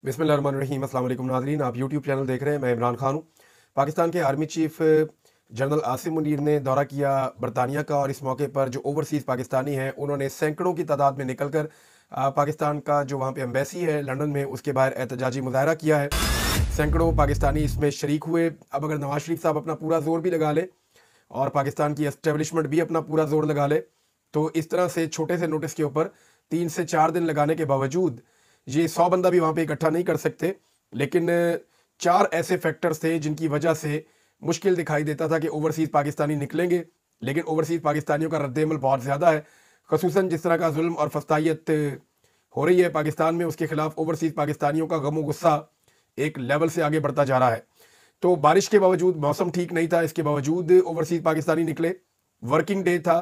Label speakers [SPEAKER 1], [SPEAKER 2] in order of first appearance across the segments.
[SPEAKER 1] बिस्मिल्लाहिर्रहमानिर्रहीम। अस्सलाम वालेकुम नाज़रीन, आप यूट्यूब चैनल देख रहे हैं। मैं इमरान खान हूँ। पाकिस्तान के army chief general Asim Munir ने दौरा किया बरतानिया का, और इस मौके पर जो ओवरसीज़ पाकिस्तानी हैं उन्होंने सैकड़ों की तादाद में निकलकर पाकिस्तान का जो वहाँ पे एम्बेसी है लंदन में, उसके बाहर एहतजाजी मुजाहरा किया है। सैकड़ों पाकिस्तानी इसमें शरीक हुए। अब अगर नवाज शरीफ साहब अपना पूरा जोर भी लगा ले और पाकिस्तान की एस्टेब्लिशमेंट भी अपना पूरा जोर लगा ले, तो इस तरह से छोटे से नोटिस के ऊपर 3 से 4 दिन लगाने के बावजूद ये 100 बंदा भी वहाँ पे इकट्ठा नहीं कर सकते। लेकिन 4 ऐसे फैक्टर्स थे जिनकी वजह से मुश्किल दिखाई देता था कि ओवरसीज़ पाकिस्तानी निकलेंगे। लेकिन ओवरसीज़ पाकिस्तानियों का रद्द-ए-अमल बहुत ज़्यादा है। ख़ुसूसन जिस तरह का जुल्म और फस्तायत हो रही है पाकिस्तान में, उसके खिलाफ ओवरसीज़ पाकिस्तानियों का गम गुस्सा एक लेवल से आगे बढ़ता जा रहा है। तो बारिश के बावजूद, मौसम ठीक नहीं था, इसके बावजूद ओवरसीज़ पाकिस्तानी निकले। वर्किंग डे था,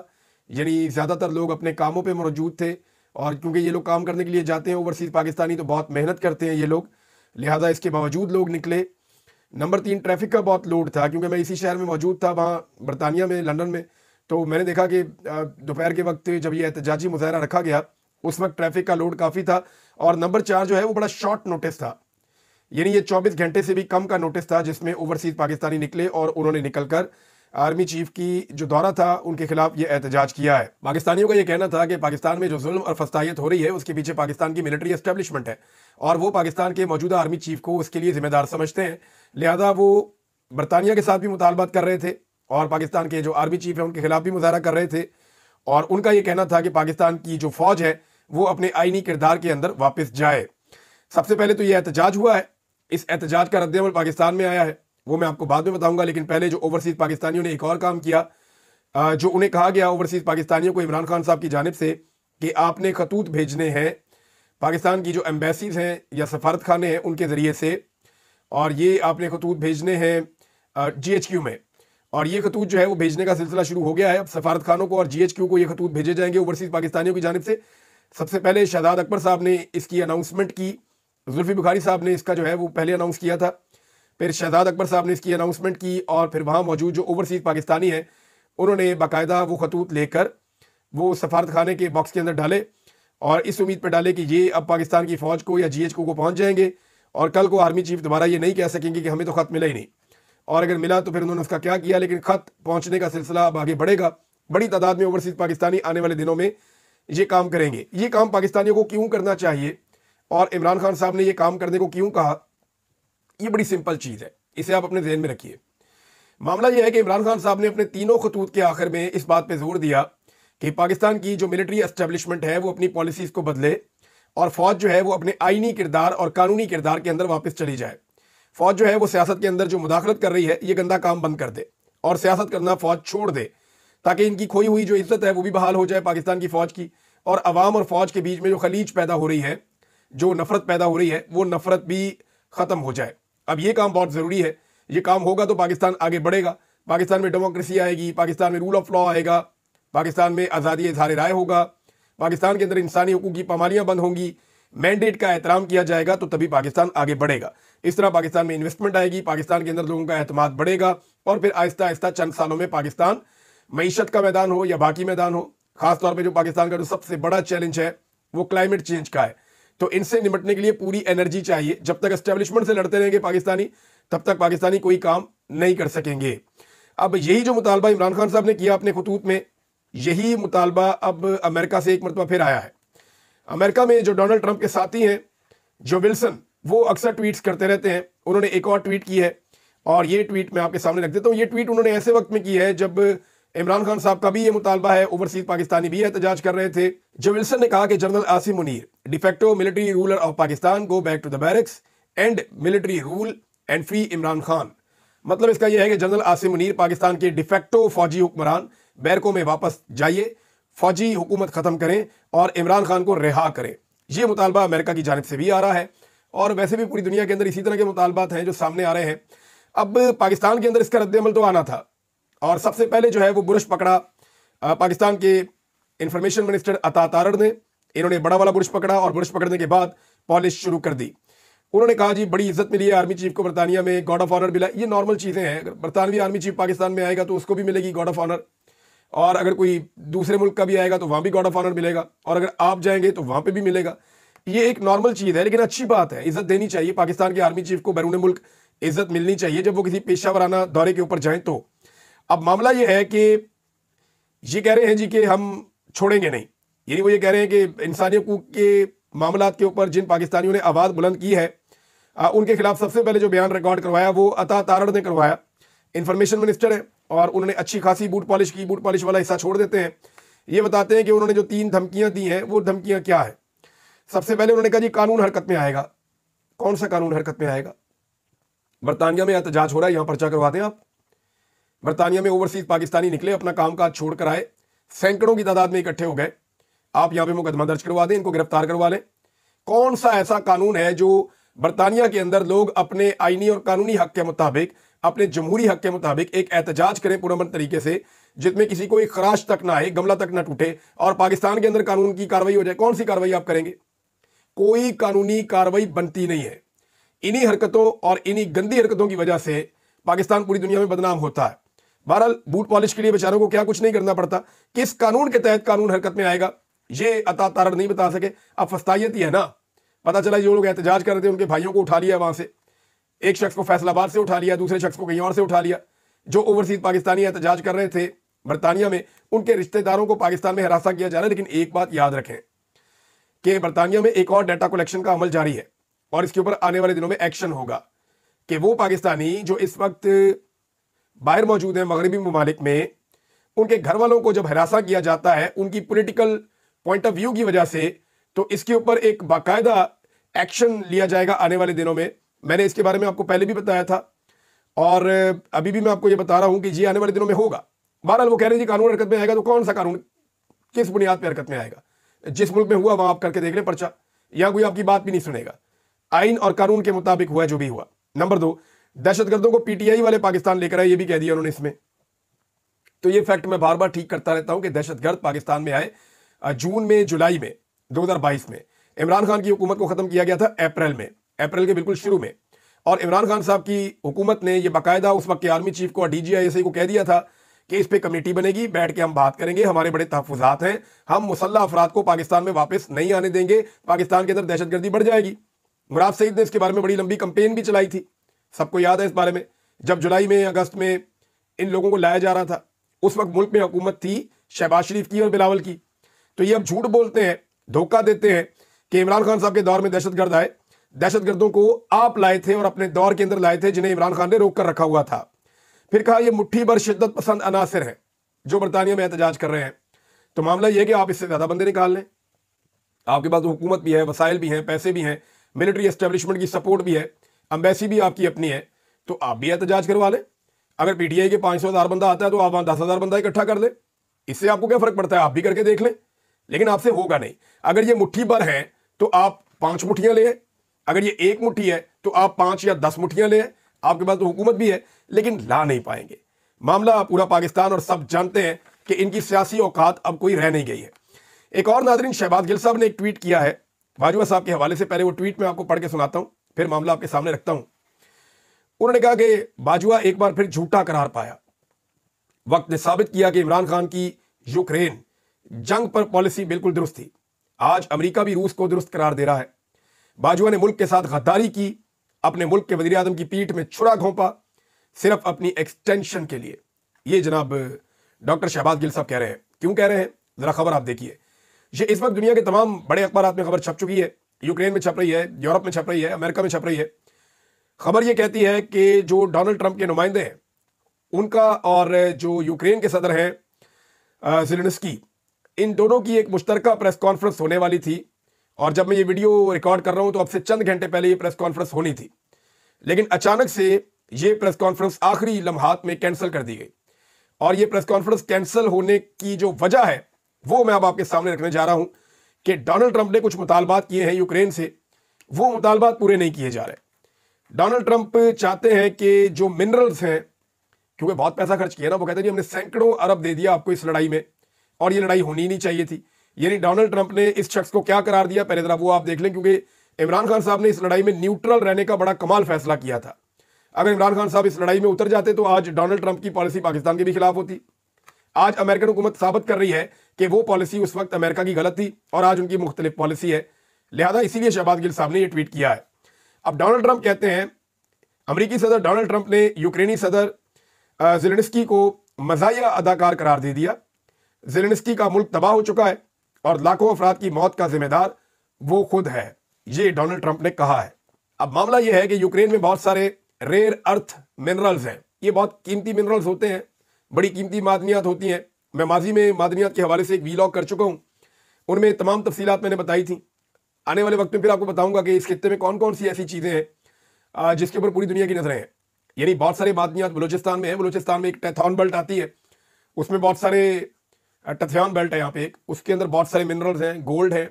[SPEAKER 1] यानी ज़्यादातर लोग अपने कामों पे मौजूद थे, और क्योंकि ये लोग काम करने के लिए जाते हैं ओवरसीज़ पाकिस्तानी, तो बहुत मेहनत करते हैं ये लोग, लिहाजा इसके बावजूद लोग निकले। नंबर 3, ट्रैफिक का बहुत लोड था, क्योंकि मैं इसी शहर में मौजूद था, वहाँ बरतानिया में, लंदन में। तो मैंने देखा कि दोपहर के वक्त जब ये एहतजाजी मुजाहरा रखा गया, उस वक्त ट्रैफिक का लोड काफ़ी था। और नंबर 4 जो है वो बड़ा शॉर्ट नोटिस था, यानी ये 24 घंटे से भी कम का नोटिस था जिसमें ओवरसीज़ पाकिस्तानी निकले, और उन्होंने निकलकर आर्मी चीफ की जो दौरा था उनके खिलाफ ये एहतजाज किया है। पाकिस्तानियों का ये कहना था कि पाकिस्तान में जो जुल्म और फस्तायत हो रही है उसके पीछे पाकिस्तान की मिलिट्री एस्टेब्लिशमेंट है, और वो पाकिस्तान के मौजूदा आर्मी चीफ को उसके लिए जिम्मेदार समझते हैं। लिहाजा वो बरतानिया के साथ भी मुतालबात कर रहे थे, और पाकिस्तान के जो आर्मी चीफ है उनके खिलाफ भी मुजाहरा कर रहे थे। और उनका ये कहना था कि पाकिस्तान की जो फौज है वो अपने आईनी किरदार के अंदर वापस जाए। सबसे पहले तो ये एहतजाज हुआ है, इस एहतजाज का रद्द-ए-अमल पाकिस्तान में आया है, वो मैं आपको बाद में बताऊंगा। लेकिन पहले जो ओवरसीज़ पाकिस्तानियों ने एक और काम किया, जो उन्हें कहा गया ओवरसीज़ पाकिस्तानियों को इमरान खान साहब की जानिब से कि आपने खतूत भेजने हैं पाकिस्तान की जो एम्बेसीज हैं या सफारत खाने हैं उनके ज़रिए से, और ये आपने खतूत भेजने हैं GHQ में। और ये खतूत जो है वो भेजने का सिलसिला शुरू हो गया है। अब सफारत खानों को और GHQ को ये खतूत भेजे जाएंगे ओवरसीज़ पाकिस्तानियों की जानिब से। सबसे पहले शहजाद अकबर साहब ने इसकी अनाउंसमेंट की, जुल्फी बुखारी साहब ने इसका जो है वो पहले अनाउंस किया था, फिर शहजाद अकबर साहब ने इसकी अनाउंसमेंट की, और फिर वहाँ मौजूद जो ओवरसीज़ पाकिस्तानी हैं उन्होंने बाकायदा वो खतूत लेकर वो सफारत खाने के बॉक्स के अंदर डाले, और इस उम्मीद पर डाले कि ये अब पाकिस्तान की फ़ौज को या GHQ को पहुँच जाएंगे, और कल को आर्मी चीफ दोबारा ये नहीं कह सकेंगे कि हमें तो ख़त मिला ही नहीं, और अगर मिला तो फिर उन्होंने उसका क्या किया। लेकिन ख़त पहुँचने का सिलसिला अब आगे बढ़ेगा। बड़ी तादाद में ओवरसीज़ पाकिस्तानी आने वाले दिनों में ये काम करेंगे। ये काम पाकिस्तानियों को क्यों करना चाहिए और इमरान खान साहब ने ये काम करने को क्यों कहा, ये बड़ी सिंपल चीज़ है, इसे आप अपने जहन में रखिए। मामला यह है कि इमरान खान साहब ने अपने तीनों खतूत के आखिर में इस बात पे जोर दिया कि पाकिस्तान की जो मिलिट्री एस्टेब्लिशमेंट है वो अपनी पॉलिसीज़ को बदले, और फ़ौज जो है वो अपने आईनी किरदार और कानूनी किरदार के अंदर वापस चली जाए। फ़ौज जो है वो सियासत के अंदर जो मुदाखलत कर रही है ये गंदा काम बंद कर दे, और सियासत करना फ़ौज छोड़ दे, ताकि इनकी खोई हुई जो इज्जत है वो भी बहाल हो जाए पाकिस्तान की फ़ौज की, और अवाम और फ़ौज के बीच में जो खलीज पैदा हो रही है, जो नफ़रत पैदा हो रही है, वो नफ़रत भी ख़त्म हो जाए। अब ये काम बहुत ज़रूरी है। ये काम होगा तो पाकिस्तान आगे बढ़ेगा, पाकिस्तान में डेमोक्रेसी आएगी, पाकिस्तान में रूल ऑफ लॉ आएगा, पाकिस्तान में आज़ादी इज़हार राय होगा, पाकिस्तान के अंदर इंसानी हुकूक की पामालियाँ बंद होंगी, मैंडेट का एहतराम किया जाएगा, तो तभी पाकिस्तान आगे बढ़ेगा। इस तरह पाकिस्तान में इन्वेस्टमेंट आएगी, पाकिस्तान के अंदर लोगों का एतमाद बढ़ेगा, और फिर आहिस्ता आहिस्ता चंद सालों में पाकिस्तान मईशत का मैदान हो या बाकी मैदान हो, खासतौर पर जो पाकिस्तान का जो सबसे बड़ा चैलेंज है वो क्लाइमेट चेंज का है, तो इनसे निपटने के लिए पूरी एनर्जी चाहिए। जब तक एस्टेब्लिशमेंट से लड़ते रहेंगे पाकिस्तानी, तब तक पाकिस्तानी कोई काम नहीं कर सकेंगे। अब यही जो मुतालबा इमरान खान साहब ने किया अपने खतूत में, यही मुतालबा अब अमेरिका से एक मरतबा फिर आया है। अमेरिका में जो डोनाल्ड ट्रंप के साथी हैं, जो विल्सन, वो अक्सर ट्वीट्स करते रहते हैं। उन्होंने एक और ट्वीट की है, और ये ट्वीट मैं आपके सामने रख देता हूँ। ये ट्वीट उन्होंने ऐसे वक्त में की है जब इमरान खान साहब का भी ये मुतालबा है, ओवरसीज़ पाकिस्तानी भी एहतजाज कर रहे थे। जो विल्सन ने कहा कि general Asim Munir, de facto military ruler of Pakistan, go back to the barracks and military rule and free Imran Khan. मतलब इसका यह है कि जनरल आसिम मुनीर, पाकिस्तान के डिफेक्टो फौजी हुक्मरान, बैरकों में वापस जाइए, फौजी हुकूमत ख़त्म करें और इमरान खान को रिहा करें। ये मुतालबा अमेरिका की जानिब से भी आ रहा है, और वैसे भी पूरी दुनिया के अंदर इसी तरह के मुतालबात हैं जो सामने आ रहे हैं। अब पाकिस्तान के अंदर इसका रद्द-ए-अमल तो आना था, और सबसे पहले जो है वो बुरश पकड़ा पाकिस्तान के इंफॉर्मेशन मिनिस्टर अता तारड़ ने। इन्होंने बड़ा वाला बुरश पकड़ा, और बुरश पकड़ने के बाद पॉलिश शुरू कर दी। उन्होंने कहा जी बड़ी इज्जत मिली है आर्मी चीफ को, बरतानिया में गॉर्ड ऑफ ऑनर मिला। ये नॉर्मल चीज़ें हैं, अगर बरतानवी आर्मी चीफ पाकिस्तान में आएगा तो उसको भी मिलेगी गॉर्ड ऑफ ऑनर, और अगर कोई दूसरे मुल्क का भी आएगा तो वहाँ भी गॉर्ड ऑफ ऑनर मिलेगा, और अगर आप जाएंगे तो वहाँ पर भी मिलेगा। ये एक नॉर्मल चीज है, लेकिन अच्छी बात है, इज्जत देनी चाहिए पाकिस्तान के आर्मी चीफ को, बैरून मुल्क इज्जत मिलनी चाहिए जब वो किसी पेशावराना दौरे के ऊपर जाएं। तो अब मामला ये है कि ये कह रहे हैं जी कि हम छोड़ेंगे नहीं, यानी वो ये कह रहे हैं कि इंसानी हकूक के मामलात के ऊपर जिन पाकिस्तानियों ने आवाज बुलंद की है उनके खिलाफ सबसे पहले जो बयान रिकॉर्ड करवाया वो अता तारड़ ने करवाया। इंफॉर्मेशन मिनिस्टर है और उन्होंने अच्छी खासी बूट पॉलिश की, बूट पॉलिश वाला हिस्सा छोड़ देते हैं। ये बताते हैं कि उन्होंने जो 3 धमकियां दी हैं वो धमकियां क्या है। सबसे पहले उन्होंने कहा जी कानून हरकत में आएगा। कौन सा कानून हरकत में आएगा? बरतानिया में एहतजाज हो रहा है, यहां पर्चा करवा दें आप। बरतानिया में ओवरसीज पाकिस्तानी निकले, अपना कामकाज छोड़कर आए, सैकड़ों की तादाद में इकट्ठे हो गए। आप यहां पे मुकदमा दर्ज करवा दें, इनको गिरफ्तार करवा लें। कौन सा ऐसा कानून है जो बरतानिया के अंदर लोग अपने आईनी और कानूनी हक के मुताबिक, अपने जमहूरी हक के मुताबिक एक एहतजाज करें पुरअमन तरीके से, जिसमें किसी को एक खराश तक ना आए, गमला तक ना टूटे और पाकिस्तान के अंदर कानून की कार्रवाई हो जाए? कौन सी कार्रवाई आप करेंगे? कोई कानूनी कार्रवाई बनती नहीं है। इन्हीं हरकतों और इन्हीं गंदी हरकतों की वजह से पाकिस्तान पूरी दुनिया में बदनाम होता है। बहरहाल बूट पॉलिश के लिए बेचारों को क्या कुछ नहीं करना पड़ता। किस कानून के तहत कानून हरकत में आएगा ये अता तारड़ नहीं बता सके। अब फस्तायत ही है ना, पता चला जो लोग एहतजाज कर रहे थे उनके भाइयों को उठा लिया वहां से, एक शख्स को फैसलाबाद से उठा लिया, दूसरे शख्स को कहीं और से उठा लिया। जो ओवरसीज पाकिस्तानी एहतजाज कर रहे थे बरतानिया में, उनके रिश्तेदारों को पाकिस्तान में हिरासा किया जा रहा है। लेकिन एक बात याद रखें कि बरतानिया में एक और डाटा कलेक्शन का अमल जारी है और इसके ऊपर आने वाले दिनों में एक्शन होगा कि वो पाकिस्तानी जो इस वक्त बाहर मौजूद हैं मगरबी ममालिक में, उनके घर वालों को जब हिरासा किया जाता है उनकी पॉलिटिकल पॉइंट ऑफ व्यू की वजह से, तो इसके ऊपर एक बाकायदा एक्शन लिया जाएगा आने वाले दिनों में। मैंने इसके बारे में आपको पहले भी बताया था और अभी भी मैं आपको ये बता रहा हूं कि जी आने वाले दिनों में होगा। बहरहाल वो कह रहे हैं जी कानून हरकत में आएगा, तो कौन सा कानून, किस बुनियाद पर हरकत में आएगा? जिस मुल्क में हुआ वहां आप करके देख लें पर्चा, या कोई आपकी बात भी नहीं सुनेगा। आइन और कानून के मुताबिक हुआ जो भी हुआ। नंबर 2, दहशतगर्दों को पीटीआई वाले पाकिस्तान लेकर आए, ये भी कह दिया उन्होंने इसमें। तो ये फैक्ट मैं बार बार ठीक करता रहता हूं कि दहशतगर्द पाकिस्तान में आए जून में, जुलाई में 2022 में। इमरान खान की हुकूमत को खत्म किया गया था अप्रैल में, अप्रैल के बिल्कुल शुरू में। और इमरान खान साहब की हुकूमत ने यह बाकायदा उस वक्त के आर्मी चीफ को और DGI को कह दिया था कि इस पे कमेटी बनेगी, बैठ के हम बात करेंगे, हमारे बड़े तहफुजात हैं, हम मुसल्लह अफराद को पाकिस्तान में वापस नहीं आने देंगे, पाकिस्तान के अंदर दहशतगर्दी बढ़ जाएगी। मुराद सईद ने इसके बारे में बड़ी लंबी कंपेन भी चलाई थी, सबको याद है इस बारे में। जब जुलाई में, अगस्त में इन लोगों को लाया जा रहा था, उस वक्त मुल्क में हुकूमत थी शहबाज शरीफ की और बिलावल की। तो ये अब झूठ बोलते हैं, धोखा देते हैं कि इमरान खान साहब के दौर में दहशतगर्द आए। दहशतगर्दों को आप लाए थे और अपने दौर के अंदर लाए थे जिन्हें इमरान खान ने रोक कर रखा हुआ था। फिर कहा ये मुट्ठी भर शिद्दत पसंद अनासिर हैं जो बरतानिया में एहतजाज कर रहे हैं। तो मामला यह है कि आप इससे ज्यादा बंदे निकाल लें, आपके पास हुकूमत भी है, वसाइल भी हैं, पैसे भी हैं, मिलिट्री एस्टेब्लिशमेंट की सपोर्ट भी है, एम्बेसी भी आपकी अपनी है, तो आप भी एहतजाज करवा लें। अगर पीटीआई के 500,000 बंदा आता है तो आप वहां 10,000 बंदा इकट्ठा कर लें, इससे आपको क्या फर्क पड़ता है, आप भी करके देख लें। लेकिन आपसे होगा नहीं। अगर ये मुट्ठी भर है तो आप 5 मुट्ठियां ले, अगर ये 1 मुट्ठी है तो आप 5 या 10 मुट्ठियां ले। आपके पास तो हुकूमत भी है लेकिन ला नहीं पाएंगे। मामला पूरा पाकिस्तान और सब जानते हैं कि इनकी सियासी औकात अब कोई रह नहीं गई है। एक और नाज़रीन, शहबाज गिल साहब ने एक ट्वीट किया है बाजवा साहब के हवाले से। पहले वो ट्वीट मैं आपको पढ़ के सुनाता हूं, फिर मामला आपके सामने रखता हूं। उन्होंने कहा कि बाजवा एक बार फिर झूठा करार पाया। वक्त ने साबित किया कि इमरान खान की यूक्रेन जंग पर पॉलिसी बिल्कुल दुरुस्त थी। आज अमेरिका भी रूस को दुरुस्त करार दे रहा है। बाजवा ने मुल्क के साथ गद्दारी की, अपने मुल्क के वज़ीर आज़म की पीठ में छुरा घोंपा, सिर्फ अपनी एक्सटेंशन के लिए। ये जनाब डॉक्टर शहबाज गिल साहब कह रहे हैं। क्यों कह रहे हैं, जरा खबर आप देखिए। ये इस वक्त दुनिया के तमाम बड़े अखबार में खबर छप चुकी है। यूक्रेन में छप रही है, यूरोप में छप रही है, अमेरिका में छप रही है। खबर यह कहती है कि जो डोनाल्ड ट्रंप के नुमाइंदे हैं उनका और जो यूक्रेन के सदर हैं ज़ेलेंस्की, इन दोनों की एक मुश्तरका प्रेस कॉन्फ्रेंस होने वाली थी। और जब मैं ये वीडियो रिकॉर्ड कर रहा हूं तो अब से चंद घंटे पहले ये प्रेस कॉन्फ्रेंस होनी थी, लेकिन अचानक से ये प्रेस कॉन्फ्रेंस आखिरी लम्हात में कैंसिल कर दी गई। और ये प्रेस कॉन्फ्रेंस कैंसिल होने की जो वजह है वो मैं अब आपके सामने रखने जा रहा हूं कि डोनाल्ड ट्रंप ने कुछ मुतालबात किए हैं यूक्रेन से, वो मुतालबात पूरे नहीं किए जा रहे। डोनाल्ड ट्रंप चाहते हैं कि जो मिनरल्स हैं, क्योंकि बहुत पैसा खर्च किया ना, वो कहते हैं जी हमने सैकड़ों अरब दे दिया आपको इस लड़ाई में और ये लड़ाई होनी नहीं चाहिए थी। यानी डोनाल्ड ट्रंप ने इस शख्स को क्या करार दिया, पहले जरा वो आप देख लें, क्योंकि इमरान खान साहब ने इस लड़ाई में न्यूट्रल रहने का बड़ा कमाल फैसला किया था। अगर इमरान खान साहब इस लड़ाई में उतर जाते तो आज डोनाल्ड ट्रंप की पॉलिसी पाकिस्तान के भी खिलाफ होती। आज अमेरिकन हुकूमत साबित कर रही है कि वो पॉलिसी उस वक्त अमेरिका की गलत थी और आज उनकी मुख्तलिफ पॉलिसी है। लिहाजा इसीलिए शहबाज गिल साहब ने ये ट्वीट किया है। अब डोनाल्ड ट्रंप कहते हैं, अमेरिकी सदर डोनाल्ड ट्रंप ने यूक्रेनी सदर ज़ेलेंस्की को मज़ाहिया अदाकार करार दे दिया। ज़ेलेंस्की का मुल्क तबाह हो चुका है और लाखों अफराद की मौत का जिम्मेदार वो खुद है, ये डोनाल्ड ट्रंप ने कहा है। अब मामला ये है कि यूक्रेन में बहुत सारे रेयर अर्थ मिनरल्स हैं। ये बहुत कीमती मिनरल्स होते हैं, बड़ी कीमती मादनियात होती हैं। मैं माजी में मादनियात के हवाले से एक वीलॉग कर चुका हूँ, उनमें तमाम तफसीलात मैंने बताई थी। आने वाले वक्त में फिर आपको बताऊंगा कि इस खित्ते में कौन कौन सी ऐसी चीज़ें हैं जिसके ऊपर पूरी दुनिया की नजरें हैं। यानी बहुत सारे मादनियात बलूचिस्तान में है। बलूचिस्तान में एक टैथॉन बेल्ट आती है, उसमें बहुत सारे टैथॉन बेल्ट है यहाँ पे एक, उसके अंदर बहुत सारे मिनरल्स हैं, गोल्ड है,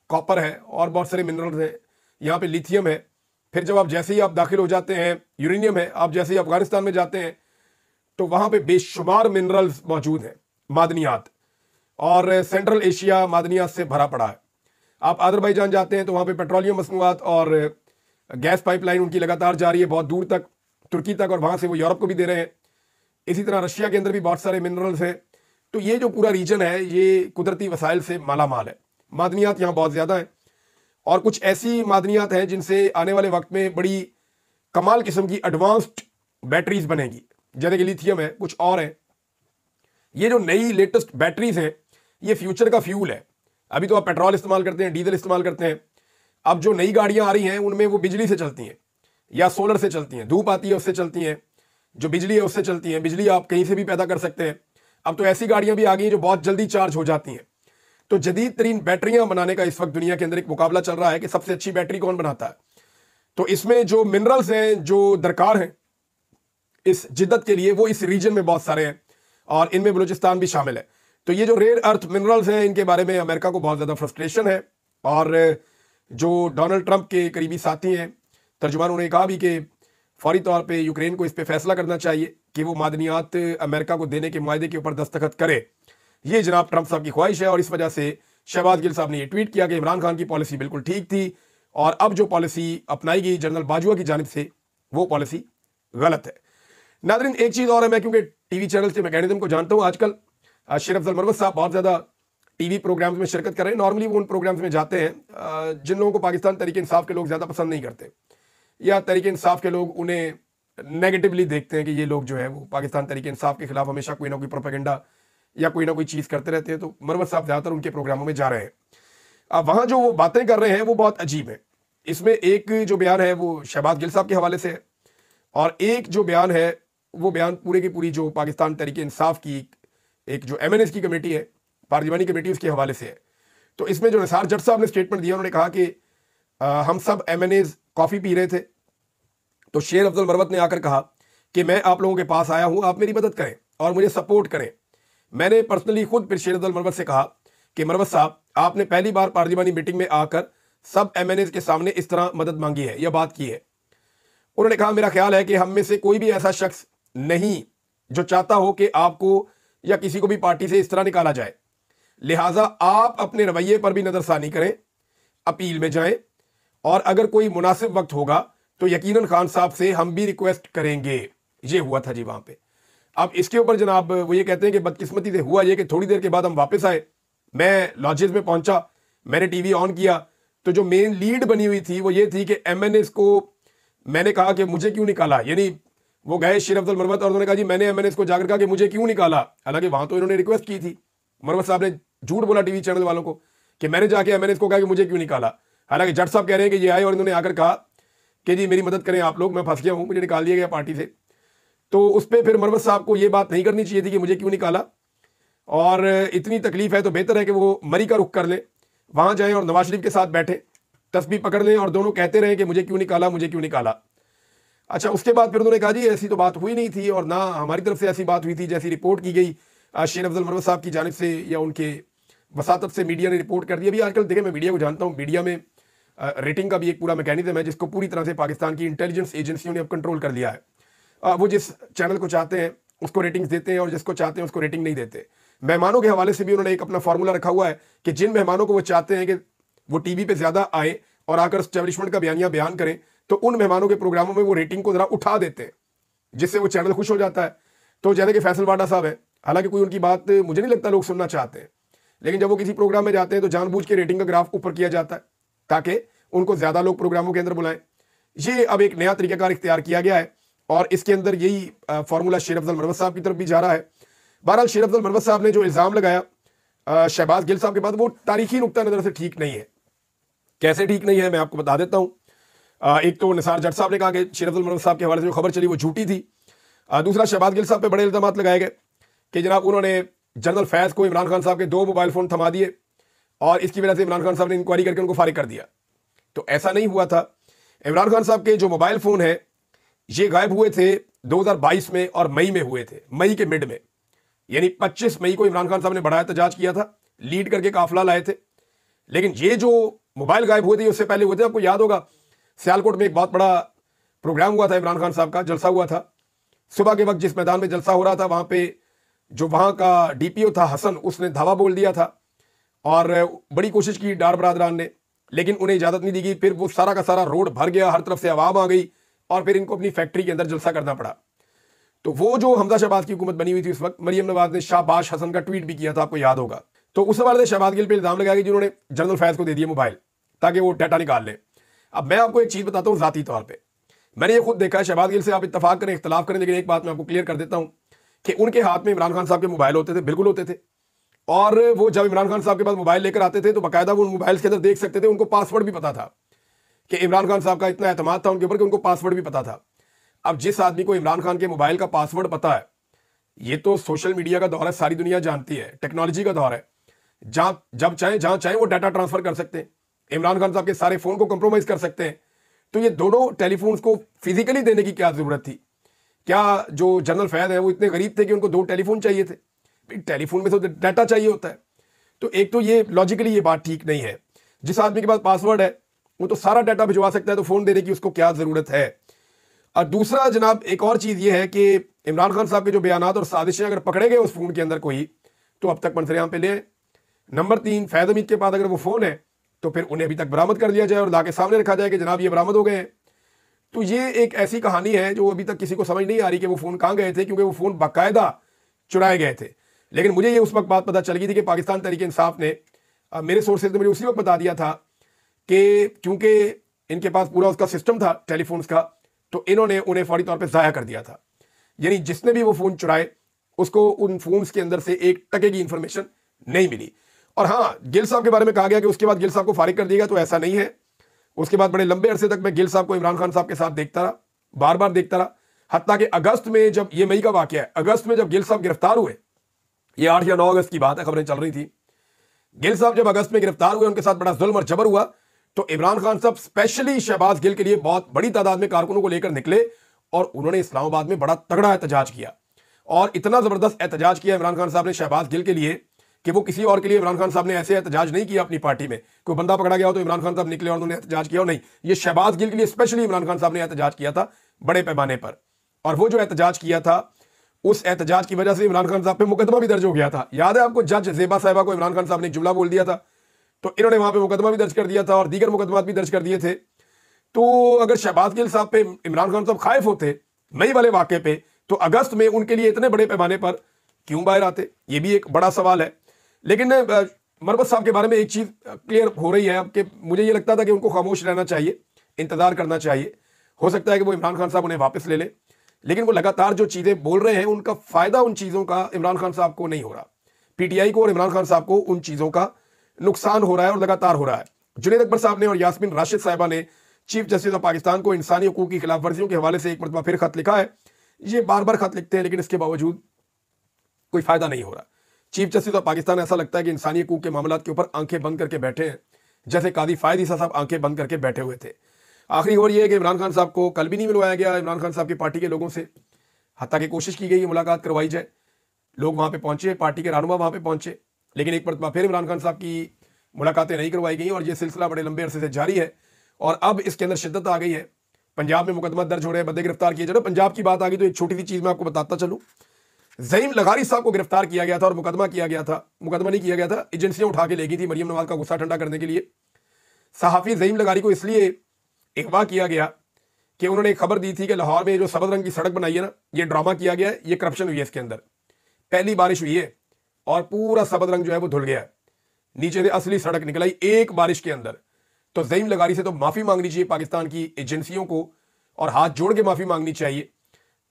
[SPEAKER 1] कॉपर है और बहुत सारे मिनरल्स हैं। यहाँ पे लिथियम है। फिर जब आप जैसे ही आप दाखिल हो जाते हैं, यूरेनियम है। आप जैसे ही अफगानिस्तान में जाते हैं तो वहाँ पे बेशुमार मिनरल्स मौजूद हैं, मादनियात, और सेंट्रल एशिया मादनियात से भरा पड़ा है। आप अजरबैजान जाते हैं तो वहाँ पे पेट्रोलियम मसनूआत और गैस पाइपलाइन उनकी लगातार जा रही है बहुत दूर तक, तुर्की तक, और वहाँ से वो यूरोप को भी दे रहे हैं। इसी तरह रशिया के अंदर भी बहुत सारे मिनरल्स हैं। तो ये जो पूरा रीजन है ये कुदरती वसाइल से माला माल है। मादनियात यहाँ बहुत ज़्यादा हैं और कुछ ऐसी मादनियात हैं जिनसे आने वाले वक्त में बड़ी कमाल किस्म की एडवांस्ड बैटरीज बनेगी, जैसे कि लिथियम है, कुछ और है। ये जो नई लेटेस्ट बैटरीज हैं ये फ्यूचर का फ्यूल है। अभी तो आप पेट्रोल इस्तेमाल करते हैं, डीजल इस्तेमाल करते हैं। अब जो नई गाड़ियां आ रही हैं उनमें वो बिजली से चलती हैं या सोलर से चलती हैं, धूप आती है उससे चलती हैं, जो बिजली है उससे चलती हैं। बिजली आप कहीं से भी पैदा कर सकते हैं। अब तो ऐसी गाड़ियां भी आ गई हैं जो बहुत जल्दी चार्ज हो जाती हैं। तो जदीद तरीन बैटरियां बनाने का इस वक्त दुनिया के अंदर एक मुकाबला चल रहा है कि सबसे अच्छी बैटरी कौन बनाता है। तो इसमें जो मिनरल्स हैं जो दरकार हैं इस जिद्दत के लिए, वो इस रीजन में बहुत सारे हैं और इनमें बलूचिस्तान भी शामिल है। तो ये जो रेयर अर्थ मिनरल्स हैं इनके बारे में अमेरिका को बहुत ज़्यादा फ्रस्ट्रेशन है। और जो डोनाल्ड ट्रंप के करीबी साथी हैं, तर्जुमान, उन्होंने कहा भी कि फौरी तौर पे यूक्रेन को इस पर फैसला करना चाहिए कि वो मादनियात अमेरिका को देने के मुआहदे के ऊपर दस्तखत करे। ये जनाब ट्रंप साहब की ख्वाहिश है और इस वजह से शहबाज गिल साहब ने ये ट्वीट किया कि इमरान खान की पॉलिसी बिल्कुल ठीक थी और अब जो पॉलिसी अपनाई गई जनरल बाजवा की जानिब से वो पॉलिसी गलत है। नादरीन, एक चीज़ और है, मैं क्योंकि टीवी चैनल के मैकेनिज्म को जानता हूँ, आजकल शेर अफजल मरवत साहब बहुत ज़्यादा टीवी प्रोग्राम्स में शिरकत कर रहे हैं। नॉर्मली वो उन प्रोग्राम्स में जाते हैं जिन लोगों को पाकिस्तान तहरीक इंसाफ के लोग ज़्यादा पसंद नहीं करते, या तहरीक इंसाफ के लोग उन्हें नेगेटिवली देखते हैं कि ये लोग जो है वो पाकिस्तान तहरीक इंसाफ के खिलाफ हमेशा कोई ना कोई प्रोपेगेंडा या कोई ना कोई चीज़ करते रहते हैं। तो मरवत साहब ज़्यादातर उनके प्रोग्रामों में जा रहे हैं। वहाँ जो वो बातें कर रहे हैं वो बहुत अजीब है। इसमें एक जो बयान है वो शहबाज गिल साहब के हवाले से है और एक जो बयान है वो बयान पूरे की पूरी जो पाकिस्तान तहरीक इंसाफ की एक जो MNS की कमेटी है, पार्लिमानी कमेटी, उसके हवाले से है। तो इसमें जो निसार जट साहब ने स्टेटमेंट दिया, उन्होंने कहा कि हम सब MNAs कॉफ़ी पी रहे थे तो शेर अफजल मरवत ने आकर कहा कि मैं आप लोगों के पास आया हूं, आप मेरी मदद करें और मुझे सपोर्ट करें। मैंने पर्सनली खुद फिर शेर अफजल मरवत से कहा कि मरवत साहब, आपने पहली बार पार्लिमानी मीटिंग में आकर सब MNAs के सामने इस तरह मदद मांगी है या बात की है। उन्होंने कहा मेरा ख्याल है कि हम में से कोई भी ऐसा शख्स नहीं जो चाहता हो कि आपको या किसी को भी पार्टी से इस तरह निकाला जाए। लिहाजा आप अपने रवैये पर भी नज़रसानी करें, अपील में जाएं और अगर कोई मुनासिब वक्त होगा तो यकीनन खान साहब से हम भी रिक्वेस्ट करेंगे। ये हुआ था जी वहाँ पे। अब इसके ऊपर जनाब वो ये कहते हैं कि बदकिस्मती से हुआ ये कि थोड़ी देर के बाद हम वापस आए, मैं लॉजेस में पहुंचा, मैंने टीवी ऑन किया तो जो मेन लीड बनी हुई थी वो ये थी कि MNAs को मैंने कहा कि मुझे क्यों निकाला। यानी वो गए शेर अफजल मरवत और उन्होंने कहा जी मैंने MNAs को जाकर कहा कि मुझे क्यों निकाला। हालांकि वहां तो इन्होंने रिक्वेस्ट की थी। मरवत साहब ने झूठ बोला टीवी चैनल वालों को कि मैंने जाके MNAs को कहा कि मुझे क्यों निकाला। हालांकि जट साहब कह रहे हैं कि ये आए और इन्होंने आकर कहा कि जी मेरी मदद करें आप लोग, मैं फंस गया हूँ, मुझे निकाल दिया गया पार्टी से। तो उस पर फिर मरवत साहब को ये बात नहीं करनी चाहिए थी कि मुझे क्यों निकाला, और इतनी तकलीफ है तो बेहतर है कि वो मरी का रुख कर लें, वहाँ जाएँ और नवाज शरीफ के साथ बैठे, तस्बीह पकड़ लें और दोनों कहते रहे कि मुझे क्यों निकाला, मुझे क्यों निकाला। अच्छा, उसके बाद फिर उन्होंने कहा जी ऐसी तो बात हुई नहीं थी और ना हमारी तरफ से ऐसी बात हुई थी जैसी रिपोर्ट की गई शेर अफजल मरवत साहब की जानिब से या उनके वसातत से मीडिया ने रिपोर्ट कर दी। अभी आजकल देखें, मैं मीडिया को जानता हूँ, मीडिया में रेटिंग का भी एक पूरा मैकेनिज्म है जिसको पूरी तरह से पाकिस्तान की इंटेलिजेंस एजेंसियों ने अब कंट्रोल कर लिया है। वो जिस चैनल को चाहते हैं उसको रेटिंग्स देते हैं और जिसको चाहते हैं उसको रेटिंग नहीं देते। मेहमानों के हवाले से भी उन्होंने एक अपना फार्मूला रखा हुआ है कि जिन मेहमानों को वो चाहते हैं कि वो टीवी पे ज़्यादा आए और आकर एस्टैब्लिशमेंट का बयानिया बयान करें तो उन मेहमानों के प्रोग्रामों में वो रेटिंग को ज़रा उठा देते हैं, जिससे वो चैनल खुश हो जाता है। तो जैसे कि फैसल वाडा साहब है, हालांकि कोई उनकी बात मुझे नहीं लगता लोग सुनना चाहते हैं, लेकिन जब वो किसी प्रोग्राम में जाते हैं तो जानबूझ के रेटिंग का ग्राफ ऊपर किया जाता है ताकि उनको ज्यादा लोग प्रोग्रामों के अंदर बुलाएं। ये अब एक नया तरीकाकार इख्तियार किया गया है और इसके अंदर यही फॉर्मूला शेर अफजल मरवत साहब की तरफ भी जा रहा है। बहरहाल शेर अफजल मरवत साहब ने जो इल्जाम लगाया शहबाज गिल साहब के बाद, वो तारीखी नुक्ता नजर से ठीक नहीं है। कैसे ठीक नहीं है मैं आपको बता देता हूं। एक तो निसार जट साहब ने कहा कि शेर अफजल मरवत साहब के हवाले से जो खबर चली वो झूठी थी। दूसरा, शहबाज गिल साहब पे बड़े इल्जाम लगाए गए कि जनाब उन्होंने जनरल फैज को इमरान खान साहब के 2 मोबाइल फोन थमा दिए और इसकी वजह से इमरान खान साहब ने इंक्वायरी करके उनको फारिग कर दिया। तो ऐसा नहीं हुआ था। इमरान खान साहब के जो मोबाइल फोन है ये गायब हुए थे 2022 में और मई में हुए थे, मई के मिड में, यानी 25 मई को इमरान खान साहब ने बड़ा एहतजाज किया था, लीड करके काफिला लाए थे। लेकिन ये जो मोबाइल गायब हुए थे उससे पहले हुए थे। आपको याद होगा सियालकोट में एक बहुत बड़ा प्रोग्राम हुआ था, इमरान खान साहब का जलसा हुआ था। सुबह के वक्त जिस मैदान में जलसा हो रहा था वहां पे जो वहां का डीपीओ था हसन, उसने धावा बोल दिया था और बड़ी कोशिश की डार बरादरान ने, लेकिन उन्हें इजाजत नहीं दी गई। फिर वो सारा का सारा रोड भर गया, हर तरफ से आवाम आ गई और फिर इनको अपनी फैक्ट्री के अंदर जलसा करना पड़ा। तो वो जो हमजा शहबाज की हुकूमत बनी हुई थी उस वक्त, मरियम नवाज ने शाबाश हसन का ट्वीट भी किया था, आपको याद होगा। तो उस हवाले से शहबाज गिल पे इल्जाम लगाया कि जिन्होंने जनरल फैज को दे दिए मोबाइल ताकि वो डाटा निकाल ले। अब मैं आपको एक चीज बताता हूँ जाती तौर पर, मैंने ये खुद देखा है। शहबाज गिल से आप इत्तफाक करें इख्तलाफ करें, लेकिन एक बात मैं आपको क्लियर कर देता हूं कि उनके हाथ में इमरान खान साहब के मोबाइल होते थे, बिल्कुल होते थे। और वो जब इमरान खान साहब के पास मोबाइल लेकर आते थे तो बाकायदा वो मोबाइल के अंदर देख सकते थे, उनको पासवर्ड भी पता था कि इमरान खान साहब का इतना एतमाद था उनके ऊपर कि उनको पासवर्ड भी पता था। अब जिस आदमी को इमरान खान के मोबाइल का पासवर्ड पता है, ये तो सोशल मीडिया का दौर है, सारी दुनिया जानती है, टेक्नोलॉजी का दौर है, जब चाहे जहां चाहे वो डाटा ट्रांसफर कर सकते हैं, इमरान खान साहब के सारे फोन को कंप्रोमाइज कर सकते हैं। तो ये दोनों टेलीफोन्स को फिजिकली देने की क्या जरूरत थी? क्या जो जनरल फैज है वो इतने गरीब थे कि उनको 2 टेलीफोन चाहिए थे? टेलीफोन में तो डाटा चाहिए होता है। तो एक तो ये लॉजिकली ये बात ठीक नहीं है। जिस आदमी के पास पासवर्ड है वो तो सारा डाटा भिजवा सकता है, तो फोन देने की उसको क्या जरूरत है? और दूसरा जनाब एक और चीज ये है कि इमरान खान साहब के जो बयानात और साजिशें अगर पकड़े गए उस फोन के अंदर कोई, तो अब तक मंसरियाम पे ले आए। नंबर 3, फैज हमीद के पास अगर वो फोन है तो फिर उन्हें अभी तक बरामद कर दिया जाए और लाके सामने रखा जाए कि जनाब ये बरामद हो गए हैं। तो ये एक ऐसी कहानी है जो अभी तक किसी को समझ नहीं आ रही कि वो फोन कहां गए थे, क्योंकि वो फोन बाकायदा चुराए गए थे। लेकिन मुझे ये उस वक्त बात पता चल गई थी कि पाकिस्तान तहरीक इंसाफ ने, मेरे सोर्सेज ने मुझे उसी वक्त बता दिया था कि क्योंकि इनके पास पूरा उसका सिस्टम था टेलीफोन्स का, तो इन्होंने उन्हें फौरी तौर पर जाया कर दिया था। यानी जिसने भी वो फोन चुराए उसको उन फोन्स के अंदर से 1 टके की इंफॉर्मेशन नहीं मिली। और हाँ, गिल साहब के बारे में कहा गया कि उसके बाद गिल साहब को फारिग कर दिया, तो ऐसा नहीं है। उसके बाद बड़े लंबे अरसे तक मैं गिल साहब को इमरान खान साहब के साथ देखता रहा, बार बार देखता रहा। हत्ता कि अगस्त में, जब ये मई का वाकया है, अगस्त में जब गिल साहब गिरफ्तार हुए, ये 8 या 9 अगस्त की बात है, खबरें चल रही थी। गिल साहब जब अगस्त में गिरफ्तार हुए, उनके साथ बड़ा जुल्म और जबर हुआ, तो इमरान खान साहब स्पेशली शहबाज गिल के लिए बहुत बड़ी तादाद में कारकुनों को लेकर निकले और उन्होंने इस्लामाबाद में बड़ा तगड़ा एहतजाज किया। और इतना जबरदस्त एहतजाज किया इमरान खान साहब ने शहबाज गिल के लिए कि वो किसी और के लिए इमरान खान साहब ने ऐसे एहतजाज नहीं किया अपनी पार्टी में। कोई बंदा पकड़ा गया हो तो इमरान खान साहब निकले और उन्होंने एहतजाज किया हो, नहीं, ये शहबाज गिल के लिए स्पेशली इमरान खान साहब ने एहतजाज किया था बड़े पैमाने पर। और वो जो एहतजाज किया था, उस एहतजाज की वजह से इमरान खान साहब पे मुकदमा भी दर्ज हो गया था। याद है आपको, जज जेबा साहिबा को इमरान खान साहब ने एक जुमला बोल दिया था, तो इन्होंने वहां पे मुकदमा भी दर्ज कर दिया था और दीगर मुकदमा भी दर्ज कर दिए थे। तो अगर शहबाज गिल साहब पे इमरान खान साहब खाइफ होते मई वाले वाकये पे, तो अगस्त में उनके लिए इतने बड़े पैमाने पर क्यों बाहर आते? ये भी एक बड़ा सवाल है। लेकिन मरवत साहब के बारे में एक चीज क्लियर हो रही है अब कि मुझे ये लगता था कि उनको खामोश रहना चाहिए, इंतजार करना चाहिए। हो सकता है कि वो इमरान खान साहब उन्हें वापस ले ले, लेकिन वो लगातार जो चीजें बोल रहे हैं उनका फायदा उन चीजों का इमरान खान साहब को नहीं हो रहा। पीटीआई को और इमरान खान साहब को उन चीजों का नुकसान हो रहा है और लगातार हो रहा है। जुनैद अकबर साहब ने और यास्मीन राशिद साहिबा ने चीफ जस्टिस ऑफ पाकिस्तान को इंसानी हकूक की खिलाफ वर्जियों के हवाले से एक मरतबा फिर खत लिखा है। ये बार बार खत लिखते हैं लेकिन इसके बावजूद कोई फायदा नहीं हो रहा। चीफ जस्टिस ऑफ पाकिस्तान ऐसा लगता है कि इंसानी हकूक के मामलों के ऊपर आंखें बंद करके बैठे हैं, जैसे कादी फायद ईसा साहब आंखें बंद करके बैठे हुए थे। आखिरी खबर यह है कि इमरान खान साहब को कल भी नहीं मिलवाया गया इमरान खान साहब की पार्टी के लोगों से, हत्ता की कोशिश की गई मुलाकात करवाई जाए, लोग वहां पे पहुंचे, पार्टी के रहनुमा वहां पे पहुंचे, लेकिन एक मरतबा फिर इमरान खान साहब की मुलाकातें नहीं करवाई गई और यह सिलसिला बड़े लंबे अरसे से जारी है। और अब इसके अंदर शिद्दत आ गई है। पंजाब में मुकदमा दर्ज हो रहे हैं, बंदे गिरफ्तार किए जा रहे हैं। पंजाब की बात आ गई तो एक छोटी सी चीज मैं आपको बताता चलूं। ज़हीम लगारी साहब को गिरफ्तार किया गया था और मुकदमा किया गया था, मुकदमा नहीं किया गया था, एजेंसियां उठा के ले गई थी मरियम नवाज का गुस्सा ठंडा करने के लिए। सहाफी ज़हीम लगारी को इसलिए अगवा किया गया कि उन्होंने एक खबर दी थी कि लाहौर में जो सबज रंग की सड़क बनाई है ना, ये ड्रामा किया गया है, ये करप्शन हुई है इसके अंदर। पहली बारिश हुई है और पूरा सबज रंग जो है वो धुल गया है, नीचे से असली सड़क निकल आई एक बारिश के अंदर। तो ज़ईम लगारी से तो माफ़ी मांगनी चाहिए पाकिस्तान की एजेंसियों को और हाथ जोड़ के माफ़ी मांगनी चाहिए।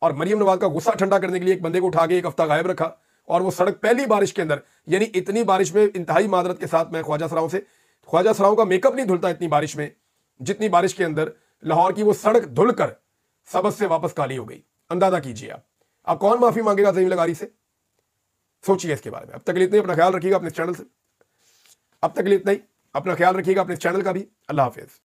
[SPEAKER 1] और मरियम नवाज का गुस्सा ठंडा करने के लिए एक बंदे को उठा के एक हफ्ता गायब रखा और वो सड़क पहली बारिश के अंदर, यानी इतनी बारिश में इंतहाई मादरत के साथ मैं ख्वाजा सराओं का मेकअप नहीं धुलता इतनी बारिश में जितनी बारिश के अंदर लाहौर की वो सड़क धुलकर सबस से वापस काली हो गई। अंदाजा कीजिए आप कौन माफी मांगेगा ज़ईम लगारी से? सोचिए इसके बारे में। अब तक के लिए इतना ही, अपना ख्याल रखिएगा अपने चैनल से। अब तक के लिए इतना ही, अपना ख्याल रखिएगा अपने चैनल का भी। अल्लाह हाफिज।